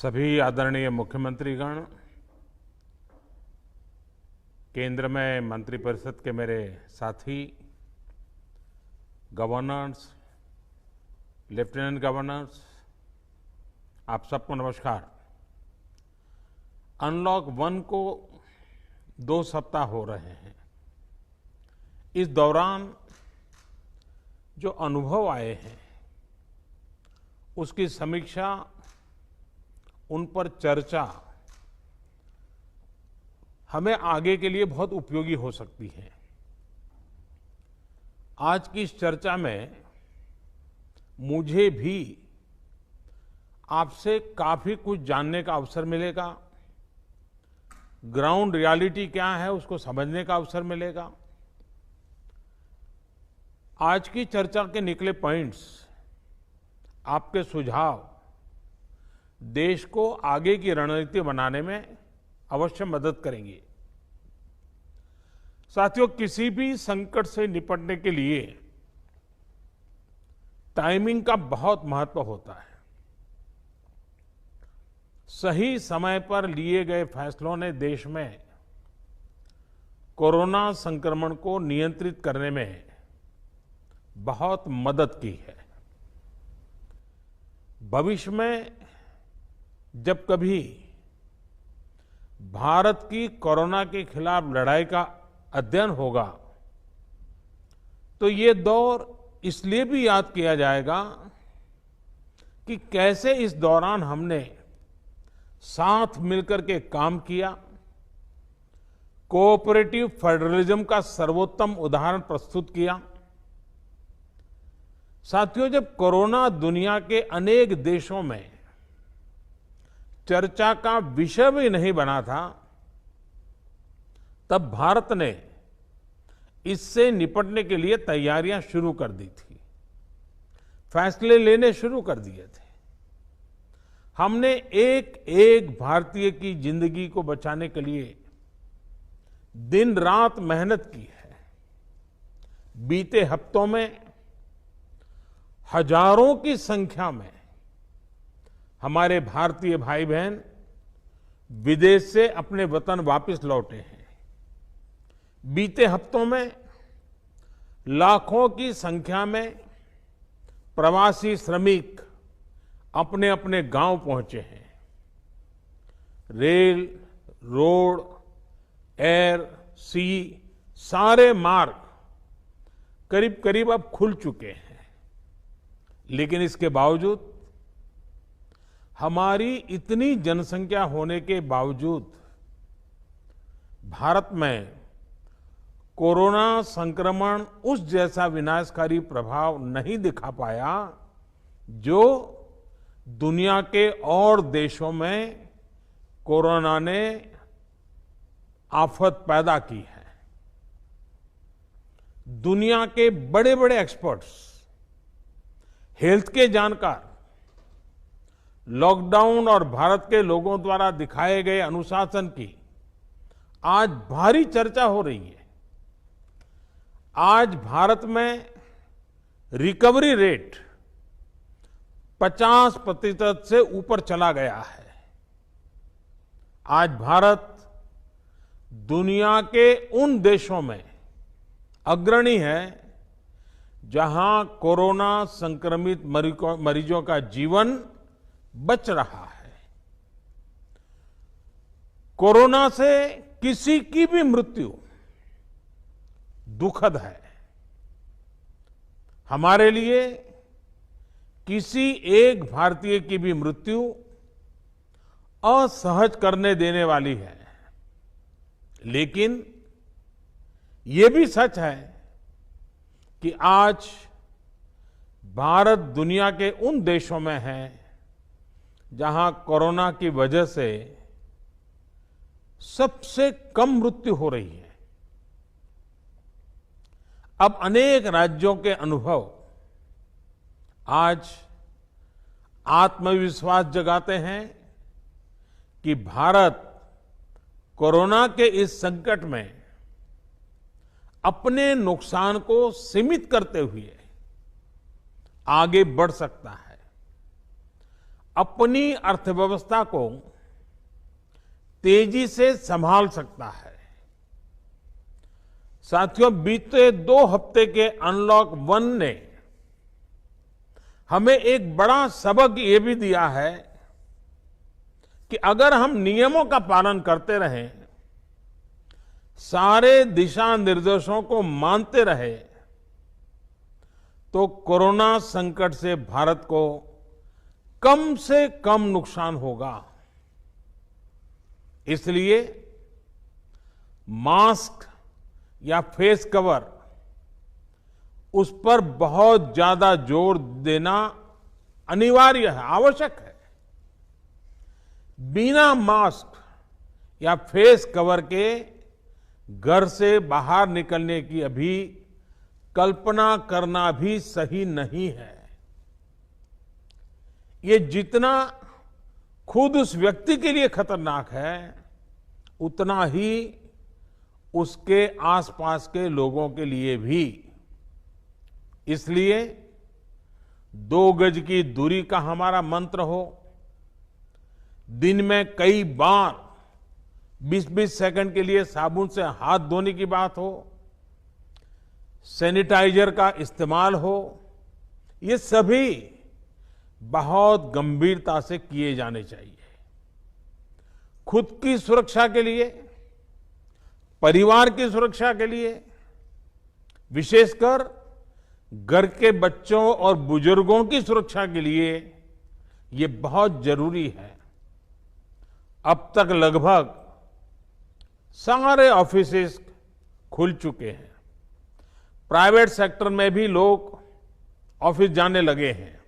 सभी आदरणीय मुख्यमंत्रीगण, केंद्र में मंत्रिपरिषद के मेरे साथी, गवर्नर्स, लेफ्टिनेंट गवर्नर्स, आप सबको नमस्कार। अनलॉक 1 को 2 सप्ताह हो रहे हैं। इस दौरान जो अनुभव आए हैं, उसकी समीक्षा, उन पर चर्चा हमें आगे के लिए बहुत उपयोगी हो सकती है। आज की इस चर्चा में मुझे भी आपसे काफी कुछ जानने का अवसर मिलेगा। ग्राउंड रियलिटी क्या है उसको समझने का अवसर मिलेगा। आज की चर्चा के निकले पॉइंट्स, आपके सुझाव देश को आगे की रणनीति बनाने में अवश्य मदद करेंगे। साथियों, किसी भी संकट से निपटने के लिए टाइमिंग का बहुत महत्व होता है। सही समय पर लिए गए फैसलों ने देश में कोरोना संक्रमण को नियंत्रित करने में बहुत मदद की है। भविष्य में जब कभी भारत की कोरोना के खिलाफ लड़ाई का अध्ययन होगा, तो ये दौर इसलिए भी याद किया जाएगा कि कैसे इस दौरान हमने साथ मिलकर के काम किया। कोऑपरेटिव फेडरलिज्म का सर्वोत्तम उदाहरण प्रस्तुत किया। साथियों, जब कोरोना दुनिया के अनेक देशों में चर्चा का विषय भी नहीं बना था, तब भारत ने इससे निपटने के लिए तैयारियां शुरू कर दी थी, फैसले लेने शुरू कर दिए थे। हमने एक एक भारतीय की जिंदगी को बचाने के लिए दिन रात मेहनत की है। बीते हफ्तों में हजारों की संख्या में हमारे भारतीय भाई बहन विदेश से अपने वतन वापस लौटे हैं। बीते हफ्तों में लाखों की संख्या में प्रवासी श्रमिक अपने अपने गांव पहुंचे हैं। रेल, रोड, एयर, सी सारे मार्ग करीब करीब अब खुल चुके हैं। लेकिन इसके बावजूद, हमारी इतनी जनसंख्या होने के बावजूद भारत में कोरोना संक्रमण उस जैसा विनाशकारी प्रभाव नहीं दिखा पाया जो दुनिया के और देशों में कोरोना ने आफत पैदा की है। दुनिया के बड़े बड़े एक्सपर्ट्स, हेल्थ के जानकार, लॉकडाउन और भारत के लोगों द्वारा दिखाए गए अनुशासन की आज भारी चर्चा हो रही है। आज भारत में रिकवरी रेट 50% से ऊपर चला गया है। आज भारत दुनिया के उन देशों में अग्रणी है जहां कोरोना संक्रमित मरीजों का जीवन बच रहा है। कोरोना से किसी की भी मृत्यु दुखद है। हमारे लिए किसी एक भारतीय की भी मृत्यु असहज करने देने वाली है। लेकिन ये भी सच है कि आज भारत दुनिया के उन देशों में है जहां कोरोना की वजह से सबसे कम मृत्यु हो रही है। अब अनेक राज्यों के अनुभव आज आत्मविश्वास जगाते हैं कि भारत कोरोना के इस संकट में अपने नुकसान को सीमित करते हुए आगे बढ़ सकता है। अपनी अर्थव्यवस्था को तेजी से संभाल सकता है। साथियों, बीते 2 हफ्ते के अनलॉक 1 ने हमें एक बड़ा सबक ये भी दिया है कि अगर हम नियमों का पालन करते रहें, सारे दिशा निर्देशों को मानते रहे, तो कोरोना संकट से भारत को कम से कम नुकसान होगा। इसलिए मास्क या फेस कवर, उस पर बहुत ज्यादा जोर देना अनिवार्य है, आवश्यक है। बिना मास्क या फेस कवर के घर से बाहर निकलने की अभी कल्पना करना भी सही नहीं है। ये जितना खुद उस व्यक्ति के लिए खतरनाक है, उतना ही उसके आसपास के लोगों के लिए भी। इसलिए 2 गज की दूरी का हमारा मंत्र हो, दिन में कई बार 20-20 सेकंड के लिए साबुन से हाथ धोने की बात हो, सैनिटाइजर का इस्तेमाल हो, ये सभी बहुत गंभीरता से किए जाने चाहिए। खुद की सुरक्षा के लिए, परिवार की सुरक्षा के लिए, विशेषकर घर के बच्चों और बुजुर्गों की सुरक्षा के लिए ये बहुत जरूरी है। अब तक लगभग सारे ऑफिसेस खुल चुके हैं। प्राइवेट सेक्टर में भी लोग ऑफिस जाने लगे हैं।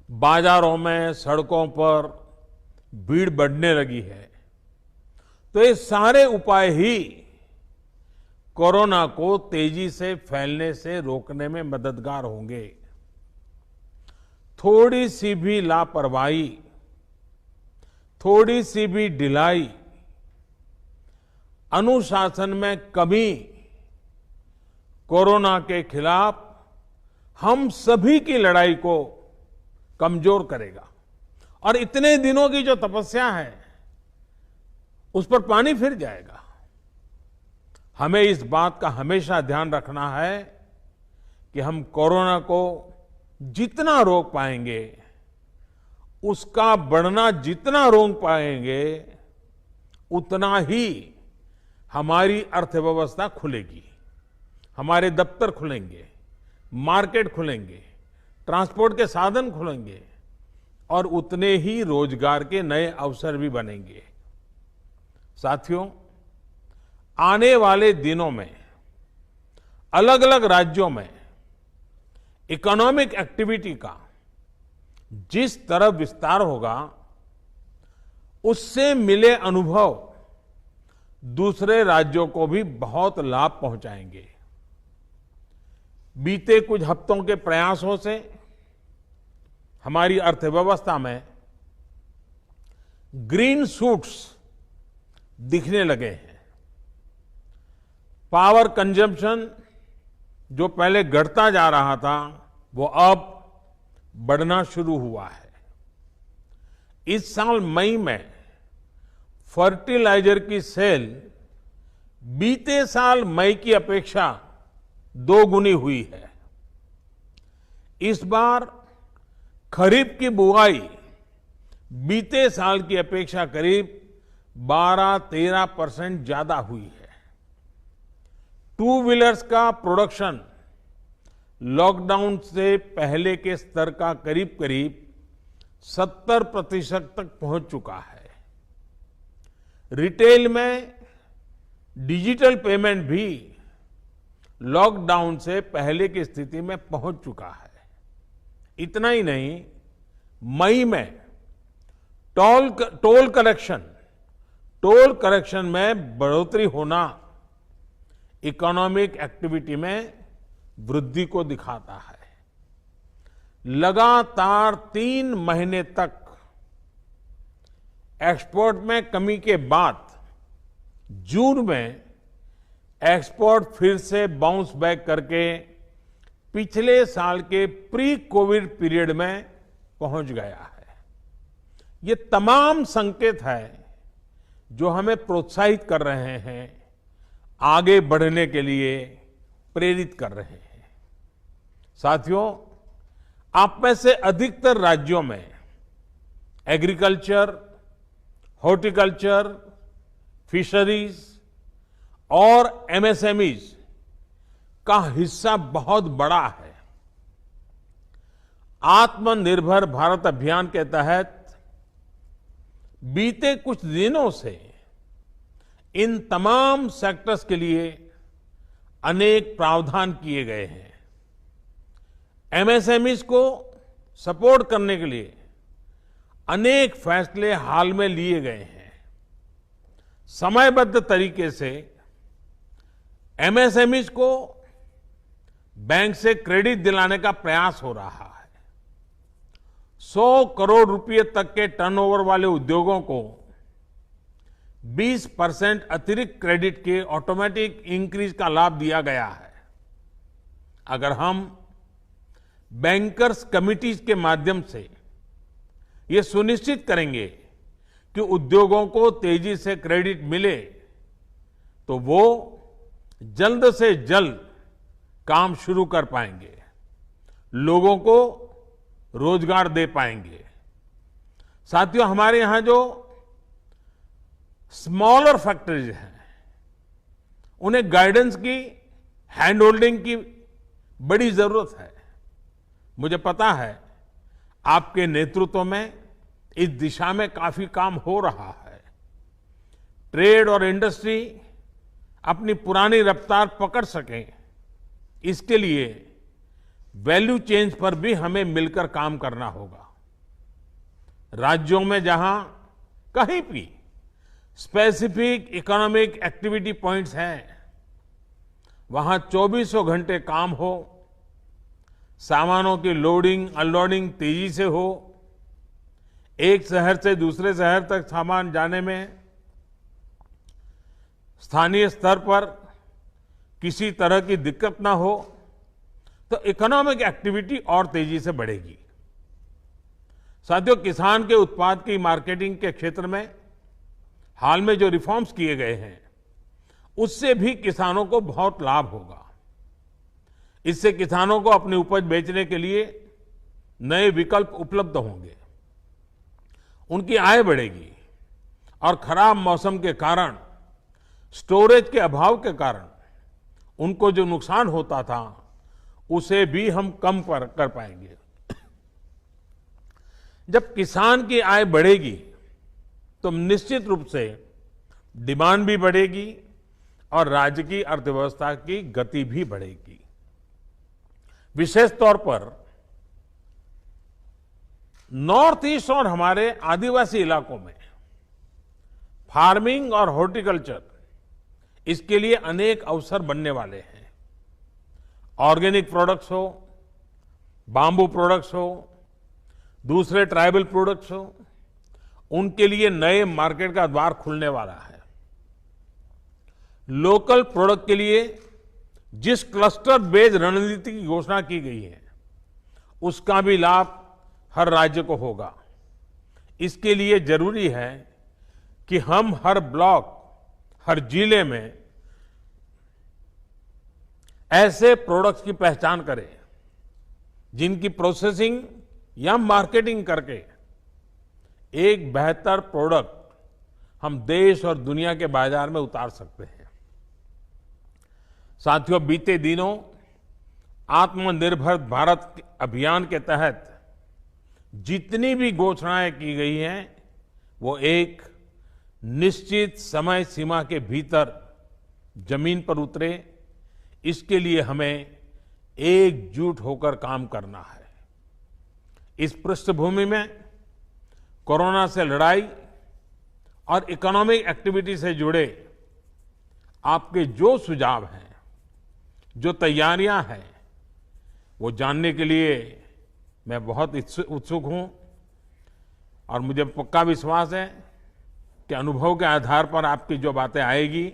बाजारों में, सड़कों पर भीड़ बढ़ने लगी है। तो ये सारे उपाय ही कोरोना को तेजी से फैलने से रोकने में मददगार होंगे। थोड़ी सी भी लापरवाही, थोड़ी सी भी ढिलाई, अनुशासन में कमी कोरोना के खिलाफ हम सभी की लड़ाई को कमजोर करेगा। और इतने दिनों की जो तपस्या है, उस पर पानी फिर जाएगा। हमें इस बात का हमेशा ध्यान रखना है कि हम कोरोना को जितना रोक पाएंगे, उसका बढ़ना जितना रोक पाएंगे, उतना ही हमारी अर्थव्यवस्था खुलेगी, हमारे दफ्तर खुलेंगे, मार्केट खुलेंगे, ट्रांसपोर्ट के साधन खुलेंगे और उतने ही रोजगार के नए अवसर भी बनेंगे। साथियों, आने वाले दिनों में अलग अलग राज्यों में इकोनॉमिक एक्टिविटी का जिस तरह विस्तार होगा, उससे मिले अनुभव दूसरे राज्यों को भी बहुत लाभ पहुंचाएंगे। बीते कुछ हफ्तों के प्रयासों से हमारी अर्थव्यवस्था में ग्रीन शूट्स दिखने लगे हैं। पावर कंजम्पशन जो पहले घटता जा रहा था, वो अब बढ़ना शुरू हुआ है। इस साल मई में फर्टिलाइजर की सेल बीते साल मई की अपेक्षा 2 गुनी हुई है। इस बार खरीफ की बुआई बीते साल की अपेक्षा करीब 12-13% ज्यादा हुई है। 2 व्हीलर्स का प्रोडक्शन लॉकडाउन से पहले के स्तर का करीब करीब 70% तक पहुंच चुका है। रिटेल में डिजिटल पेमेंट भी लॉकडाउन से पहले की स्थिति में पहुंच चुका है। इतना ही नहीं, मई में टोल कलेक्शन में बढ़ोतरी होना इकोनॉमिक एक्टिविटी में वृद्धि को दिखाता है। लगातार 3 महीने तक एक्सपोर्ट में कमी के बाद जून में एक्सपोर्ट फिर से बाउंस बैक करके पिछले साल के प्री कोविड पीरियड में पहुंच गया है। ये तमाम संकेत है जो हमें प्रोत्साहित कर रहे हैं, आगे बढ़ने के लिए प्रेरित कर रहे हैं। साथियों, आप में से अधिकतर राज्यों में एग्रीकल्चर, हॉर्टिकल्चर, फिशरीज और एमएसएमईज का हिस्सा बहुत बड़ा है। आत्मनिर्भर भारत अभियान के तहत बीते कुछ दिनों से इन तमाम सेक्टर्स के लिए अनेक प्रावधान किए गए हैं। एमएसएमईज को सपोर्ट करने के लिए अनेक फैसले हाल में लिए गए हैं। समयबद्ध तरीके से एमएसएमईज को बैंक से क्रेडिट दिलाने का प्रयास हो रहा है। 100 करोड़ रुपए तक के टर्नओवर वाले उद्योगों को 20% अतिरिक्त क्रेडिट के ऑटोमेटिक इंक्रीज का लाभ दिया गया है। अगर हम बैंकर्स कमिटीज के माध्यम से ये सुनिश्चित करेंगे कि उद्योगों को तेजी से क्रेडिट मिले, तो वो जल्द से जल्द काम शुरू कर पाएंगे, लोगों को रोजगार दे पाएंगे। साथियों, हमारे यहां जो स्मॉलर फैक्ट्रीज हैं, उन्हें गाइडेंस की, हैंड होल्डिंग की बड़ी जरूरत है। मुझे पता है आपके नेतृत्व में इस दिशा में काफी काम हो रहा है। ट्रेड और इंडस्ट्री अपनी पुरानी रफ्तार पकड़ सकें, इसके लिए वैल्यू चेंज पर भी हमें मिलकर काम करना होगा। राज्यों में जहां कहीं भी स्पेसिफिक इकोनॉमिक एक्टिविटी पॉइंट्स हैं, वहां 24 घंटे काम हो, सामानों की लोडिंग अनलोडिंग तेजी से हो, एक शहर से दूसरे शहर तक सामान जाने में स्थानीय स्तर पर किसी तरह की दिक्कत ना हो, तो इकोनॉमिक एक्टिविटी और तेजी से बढ़ेगी। साथियों, किसान के उत्पाद की मार्केटिंग के क्षेत्र में हाल में जो रिफॉर्म्स किए गए हैं, उससे भी किसानों को बहुत लाभ होगा। इससे किसानों को अपनी उपज बेचने के लिए नए विकल्प उपलब्ध होंगे, उनकी आय बढ़ेगी और खराब मौसम के कारण, स्टोरेज के अभाव के कारण उनको जो नुकसान होता था, उसे भी हम कम कर पाएंगे। जब किसान की आय बढ़ेगी तो निश्चित रूप से डिमांड भी बढ़ेगी और राज्य की अर्थव्यवस्था की गति भी बढ़ेगी। विशेष तौर पर नॉर्थ ईस्ट और हमारे आदिवासी इलाकों में फार्मिंग और हॉर्टिकल्चर, इसके लिए अनेक अवसर बनने वाले हैं। ऑर्गेनिक प्रोडक्ट्स हो, बाम्बू प्रोडक्ट्स हो, दूसरे ट्राइबल प्रोडक्ट्स हो, उनके लिए नए मार्केट का द्वार खुलने वाला है। लोकल प्रोडक्ट के लिए जिस क्लस्टर बेस्ड रणनीति की घोषणा की गई है, उसका भी लाभ हर राज्य को होगा। इसके लिए जरूरी है कि हम हर ब्लॉक, हर जिले में ऐसे प्रोडक्ट्स की पहचान करें जिनकी प्रोसेसिंग या मार्केटिंग करके एक बेहतर प्रोडक्ट हम देश और दुनिया के बाजार में उतार सकते हैं। साथियों, बीते दिनों आत्मनिर्भर भारत अभियान के तहत जितनी भी घोषणाएं की गई हैं, वो एक निश्चित समय सीमा के भीतर जमीन पर उतरे, इसके लिए हमें एकजुट होकर काम करना है। इस पृष्ठभूमि में कोरोना से लड़ाई और इकोनॉमिक एक्टिविटी से जुड़े आपके जो सुझाव हैं, जो तैयारियां हैं, वो जानने के लिए मैं बहुत उत्सुक हूं और मुझे पक्का विश्वास है कि अनुभव के आधार पर आपकी जो बातें आएगी,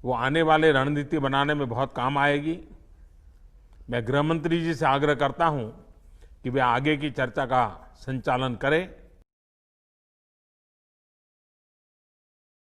वो आने वाले रणनीति बनाने में बहुत काम आएगी। मैं गृह मंत्री जी से आग्रह करता हूं कि वे आगे की चर्चा का संचालन करें